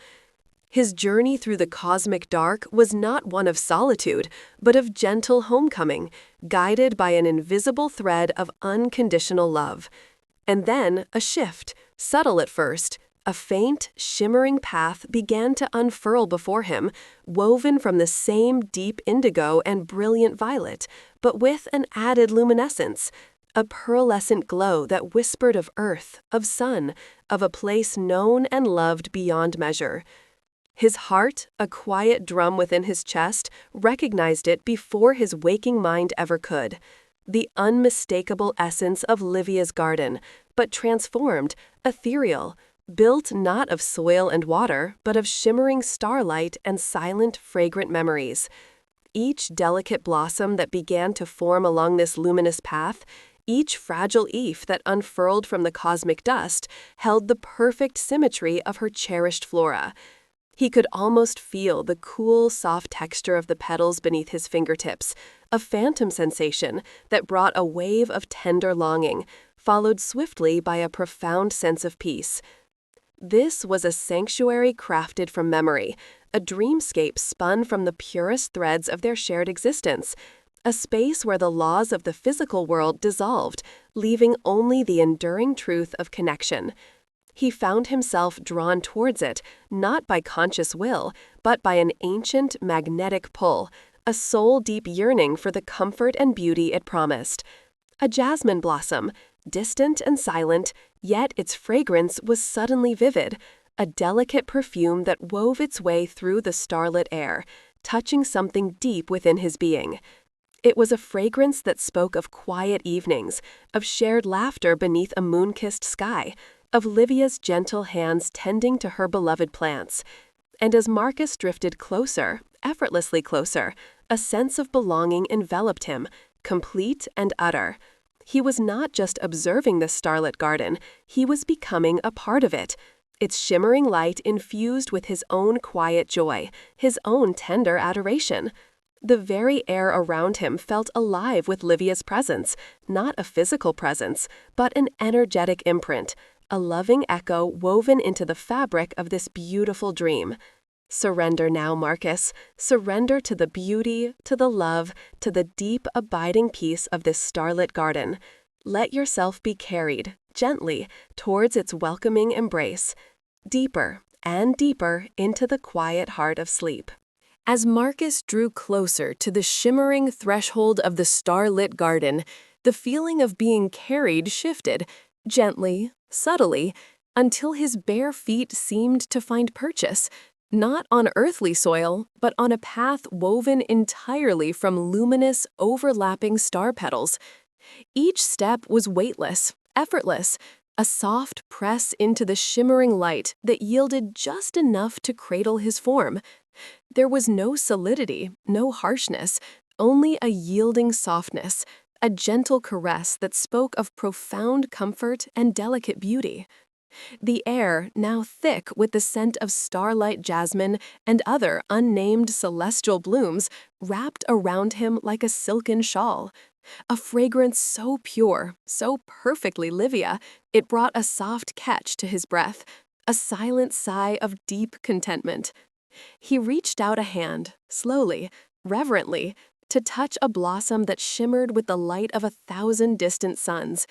His journey through the cosmic dark was not one of solitude, but of gentle homecoming, guided by an invisible thread of unconditional love. And then a shift, subtle at first, a faint, shimmering path began to unfurl before him, woven from the same deep indigo and brilliant violet, but with an added luminescence, a pearlescent glow that whispered of earth, of sun, of a place known and loved beyond measure. His heart, a quiet drum within his chest, recognized it before his waking mind ever could. The unmistakable essence of Livia's garden, but transformed, ethereal, built not of soil and water, but of shimmering starlight and silent, fragrant memories. Each delicate blossom that began to form along this luminous path, each fragile leaf that unfurled from the cosmic dust, held the perfect symmetry of her cherished flora. He could almost feel the cool, soft texture of the petals beneath his fingertips, a phantom sensation that brought a wave of tender longing, followed swiftly by a profound sense of peace. This was a sanctuary crafted from memory, a dreamscape spun from the purest threads of their shared existence, a space where the laws of the physical world dissolved, leaving only the enduring truth of connection. He found himself drawn towards it, not by conscious will, but by an ancient, magnetic pull, a soul-deep yearning for the comfort and beauty it promised. A jasmine blossom, distant and silent, yet its fragrance was suddenly vivid, a delicate perfume that wove its way through the starlit air, touching something deep within his being. It was a fragrance that spoke of quiet evenings, of shared laughter beneath a moon-kissed sky, of Livia's gentle hands tending to her beloved plants. And as Marcus drifted closer, effortlessly closer, a sense of belonging enveloped him, complete and utter. He was not just observing the starlit garden, he was becoming a part of it, its shimmering light infused with his own quiet joy, his own tender adoration. The very air around him felt alive with Livia's presence, not a physical presence, but an energetic imprint, a loving echo woven into the fabric of this beautiful dream. Surrender now, Marcus. Surrender to the beauty, to the love, to the deep, abiding peace of this starlit garden. Let yourself be carried, gently, towards its welcoming embrace, deeper and deeper into the quiet heart of sleep. As Marcus drew closer to the shimmering threshold of the starlit garden, the feeling of being carried shifted, gently, subtly, until his bare feet seemed to find purchase, not on earthly soil, but on a path woven entirely from luminous, overlapping star petals. Each step was weightless, effortless, a soft press into the shimmering light that yielded just enough to cradle his form. There was no solidity, no harshness, only a yielding softness, a gentle caress that spoke of profound comfort and delicate beauty. The air, now thick with the scent of starlight jasmine and other unnamed celestial blooms, wrapped around him like a silken shawl. A fragrance so pure, so perfectly Livia, it brought a soft catch to his breath, a silent sigh of deep contentment. He reached out a hand, slowly, reverently, to touch a blossom that shimmered with the light of 1,000 distant suns.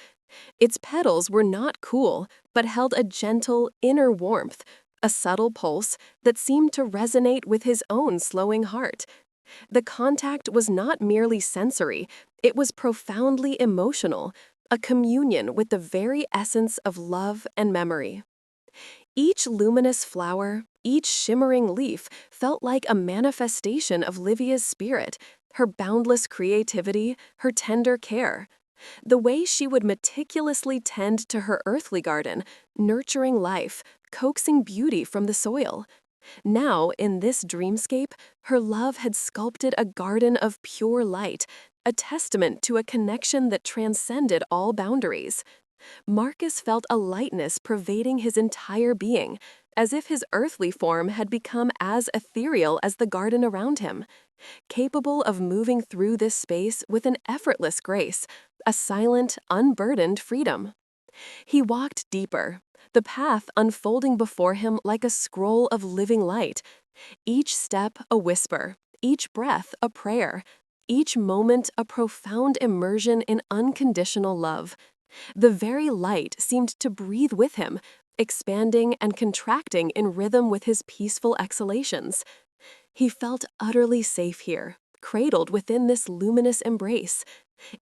Its petals were not cool, but held a gentle, inner warmth, a subtle pulse that seemed to resonate with his own slowing heart. The contact was not merely sensory, it was profoundly emotional, a communion with the very essence of love and memory. Each luminous flower, each shimmering leaf felt like a manifestation of Livia's spirit, her boundless creativity, her tender care. The way she would meticulously tend to her earthly garden, nurturing life, coaxing beauty from the soil. Now, in this dreamscape, her love had sculpted a garden of pure light, a testament to a connection that transcended all boundaries. Marcus felt a lightness pervading his entire being, as if his earthly form had become as ethereal as the garden around him, capable of moving through this space with an effortless grace, a silent, unburdened freedom. He walked deeper, the path unfolding before him like a scroll of living light, each step a whisper, each breath a prayer, each moment a profound immersion in unconditional love. The very light seemed to breathe with him, expanding and contracting in rhythm with his peaceful exhalations. He felt utterly safe here, cradled within this luminous embrace,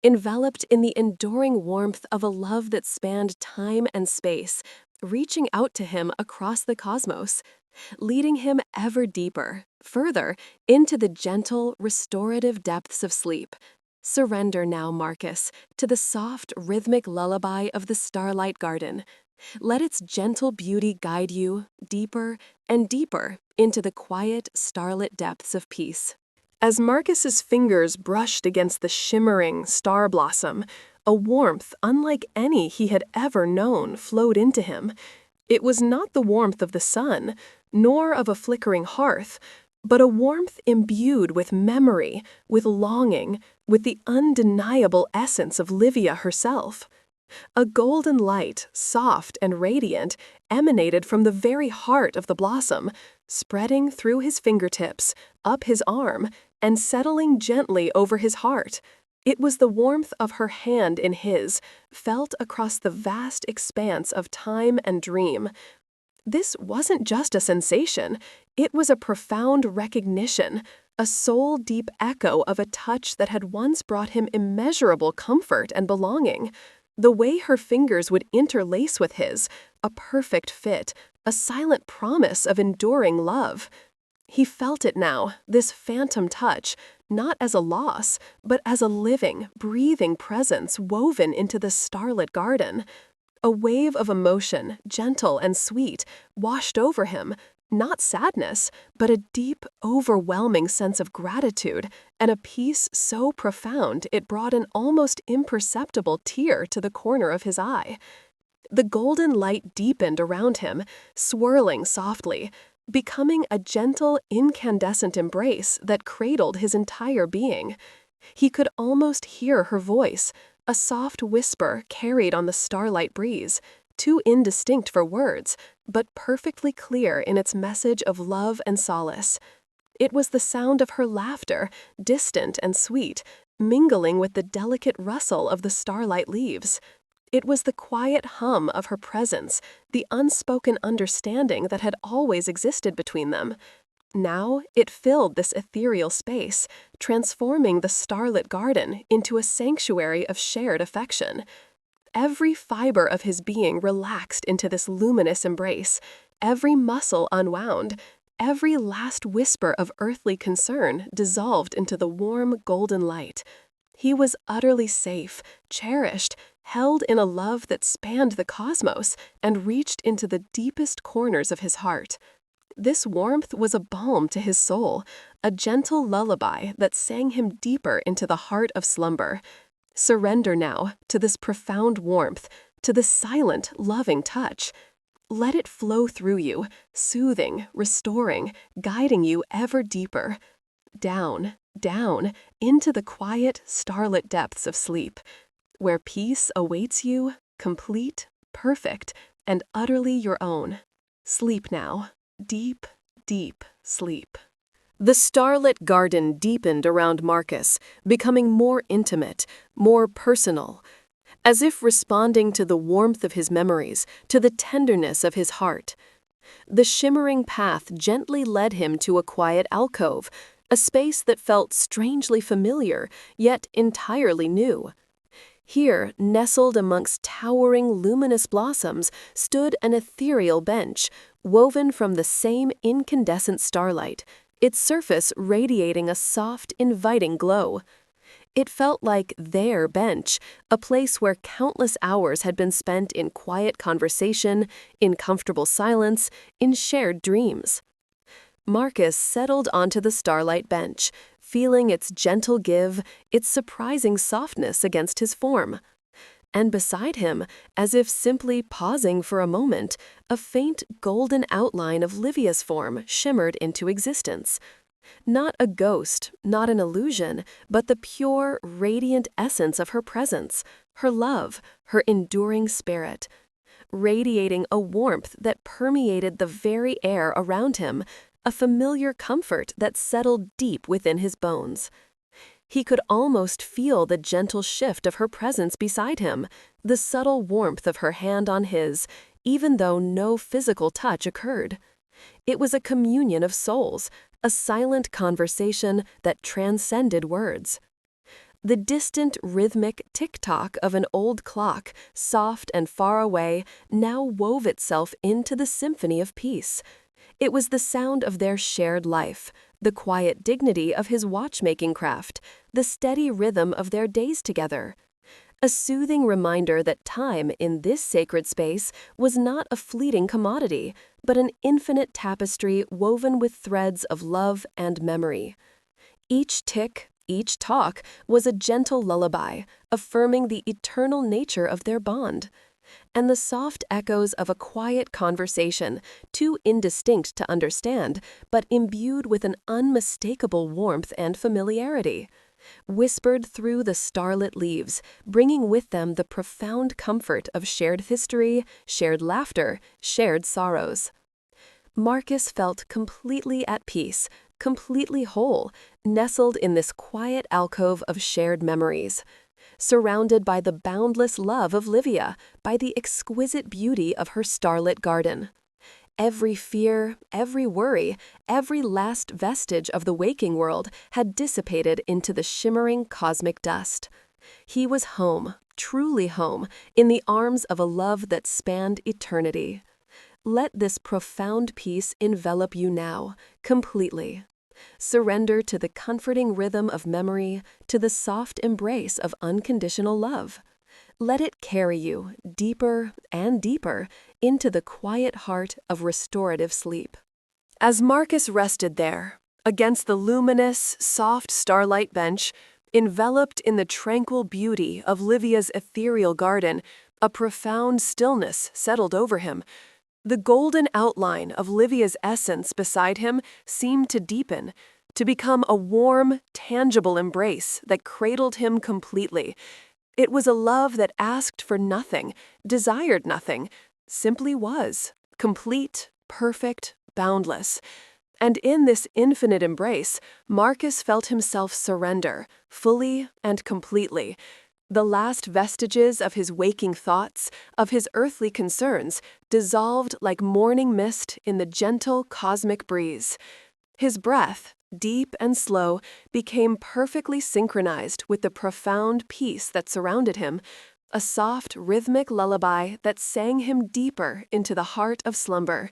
enveloped in the enduring warmth of a love that spanned time and space, reaching out to him across the cosmos, leading him ever deeper, further, into the gentle, restorative depths of sleep. Surrender now, Marcus, to the soft, rhythmic lullaby of the starlight garden. Let its gentle beauty guide you deeper and deeper into the quiet, starlit depths of peace. As Marcus's fingers brushed against the shimmering star blossom, a warmth unlike any he had ever known flowed into him. It was not the warmth of the sun, nor of a flickering hearth, but a warmth imbued with memory, with longing, with the undeniable essence of Livia herself. A golden light, soft and radiant, emanated from the very heart of the blossom, spreading through his fingertips, up his arm, and settling gently over his heart. It was the warmth of her hand in his, felt across the vast expanse of time and dream. This wasn't just a sensation, it was a profound recognition, a soul-deep echo of a touch that had once brought him immeasurable comfort and belonging. The way her fingers would interlace with his, a perfect fit, a silent promise of enduring love. He felt it now, this phantom touch, not as a loss, but as a living, breathing presence woven into the starlit garden. A wave of emotion, gentle and sweet, washed over him, not sadness, but a deep, overwhelming sense of gratitude, and a peace so profound it brought an almost imperceptible tear to the corner of his eye. The golden light deepened around him, swirling softly, becoming a gentle, incandescent embrace that cradled his entire being. He could almost hear her voice, a soft whisper carried on the starlight breeze, too indistinct for words, but perfectly clear in its message of love and solace. It was the sound of her laughter, distant and sweet, mingling with the delicate rustle of the starlight leaves. It was the quiet hum of her presence, the unspoken understanding that had always existed between them. Now it filled this ethereal space, transforming the starlit garden into a sanctuary of shared affection. Every fiber of his being relaxed into this luminous embrace, every muscle unwound, every last whisper of earthly concern dissolved into the warm golden light. He was utterly safe, cherished, held in a love that spanned the cosmos and reached into the deepest corners of his heart. This warmth was a balm to his soul, a gentle lullaby that sang him deeper into the heart of slumber. Surrender now to this profound warmth, to this silent, loving touch. Let it flow through you, soothing, restoring, guiding you ever deeper. Down, down, into the quiet, starlit depths of sleep, where peace awaits you, complete, perfect, and utterly your own. Sleep now. Deep, deep sleep. The starlit garden deepened around Marcus, becoming more intimate, more personal, as if responding to the warmth of his memories, to the tenderness of his heart. The shimmering path gently led him to a quiet alcove, a space that felt strangely familiar, yet entirely new. Here, nestled amongst towering luminous blossoms, stood an ethereal bench, woven from the same incandescent starlight, its surface radiating a soft, inviting glow. It felt like their bench, a place where countless hours had been spent in quiet conversation, in comfortable silence, in shared dreams. Marcus settled onto the starlight bench, feeling its gentle give, its surprising softness against his form. And beside him, as if simply pausing for a moment, a faint golden outline of Livia's form shimmered into existence. Not a ghost, not an illusion, but the pure, radiant essence of her presence, her love, her enduring spirit. Radiating a warmth that permeated the very air around him, a familiar comfort that settled deep within his bones. He could almost feel the gentle shift of her presence beside him, the subtle warmth of her hand on his, even though no physical touch occurred. It was a communion of souls, a silent conversation that transcended words. The distant rhythmic tick-tock of an old clock, soft and far away, now wove itself into the symphony of peace. It was the sound of their shared life, the quiet dignity of his watchmaking craft, the steady rhythm of their days together. A soothing reminder that time in this sacred space was not a fleeting commodity, but an infinite tapestry woven with threads of love and memory. Each tick, each talk was a gentle lullaby, affirming the eternal nature of their bond. And the soft echoes of a quiet conversation, too indistinct to understand, but imbued with an unmistakable warmth and familiarity, whispered through the starlit leaves, bringing with them the profound comfort of shared history, shared laughter, shared sorrows. Marcus felt completely at peace, completely whole, nestled in this quiet alcove of shared memories. Surrounded by the boundless love of Livia, by the exquisite beauty of her starlit garden. Every fear, every worry, every last vestige of the waking world had dissipated into the shimmering cosmic dust. He was home, truly home, in the arms of a love that spanned eternity. Let this profound peace envelop you now, completely. Surrender to the comforting rhythm of memory, to the soft embrace of unconditional love. Let it carry you deeper and deeper into the quiet heart of restorative sleep. As Marcus rested there, against the luminous, soft starlight bench, enveloped in the tranquil beauty of Livia's ethereal garden, a profound stillness settled over him. The golden outline of Livia's essence beside him seemed to deepen, to become a warm, tangible embrace that cradled him completely. It was a love that asked for nothing, desired nothing, simply was, complete, perfect, boundless. And in this infinite embrace, Marcus felt himself surrender, fully and completely. The last vestiges of his waking thoughts, of his earthly concerns, dissolved like morning mist in the gentle cosmic breeze. His breath, deep and slow, became perfectly synchronized with the profound peace that surrounded him, a soft, rhythmic lullaby that sang him deeper into the heart of slumber.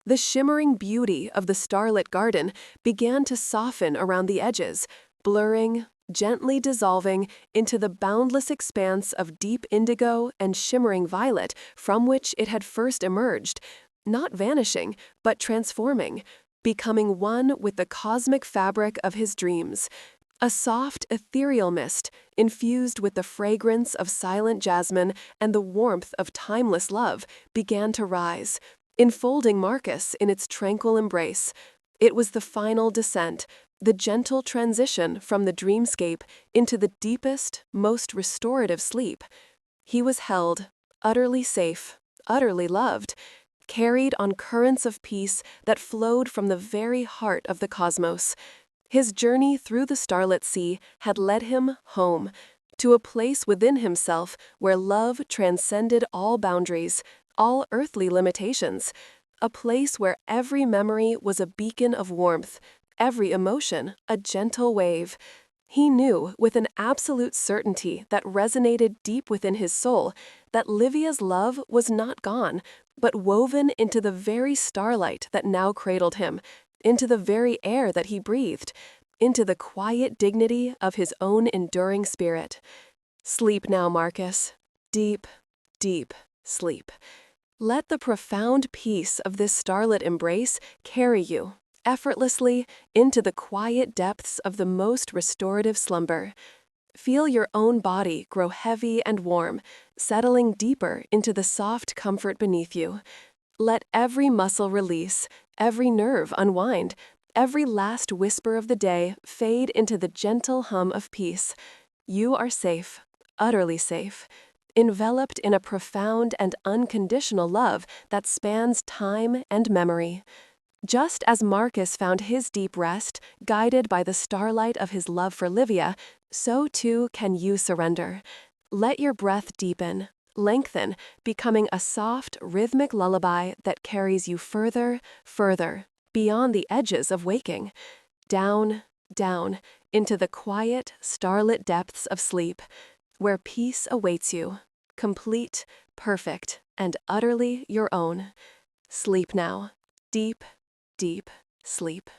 The shimmering beauty of the starlit garden began to soften around the edges, blurring, gently dissolving into the boundless expanse of deep indigo and shimmering violet from which it had first emerged, not vanishing, but transforming, becoming one with the cosmic fabric of his dreams. A soft, ethereal mist, infused with the fragrance of silent jasmine and the warmth of timeless love, began to rise, enfolding Marcus in its tranquil embrace. It was the final descent, the gentle transition from the dreamscape into the deepest, most restorative sleep. He was held, utterly safe, utterly loved, carried on currents of peace that flowed from the very heart of the cosmos. His journey through the starlit sea had led him home, to a place within himself where love transcended all boundaries, all earthly limitations, a place where every memory was a beacon of warmth, every emotion a gentle wave. He knew with an absolute certainty that resonated deep within his soul that Livia's love was not gone, but woven into the very starlight that now cradled him, into the very air that he breathed, into the quiet dignity of his own enduring spirit. Sleep now, Marcus. Deep, deep sleep. Let the profound peace of this starlit embrace carry you, effortlessly, into the quiet depths of the most restorative slumber. Feel your own body grow heavy and warm, settling deeper into the soft comfort beneath you. Let every muscle release, every nerve unwind, every last whisper of the day fade into the gentle hum of peace. You are safe, utterly safe, enveloped in a profound and unconditional love that spans time and memory. Just as Marcus found his deep rest, guided by the starlight of his love for Livia, so too can you surrender. Let your breath deepen, lengthen, becoming a soft, rhythmic lullaby that carries you further, further, beyond the edges of waking. Down, down, into the quiet, starlit depths of sleep, where peace awaits you, complete, perfect, and utterly your own. Sleep now. Deep, deep sleep.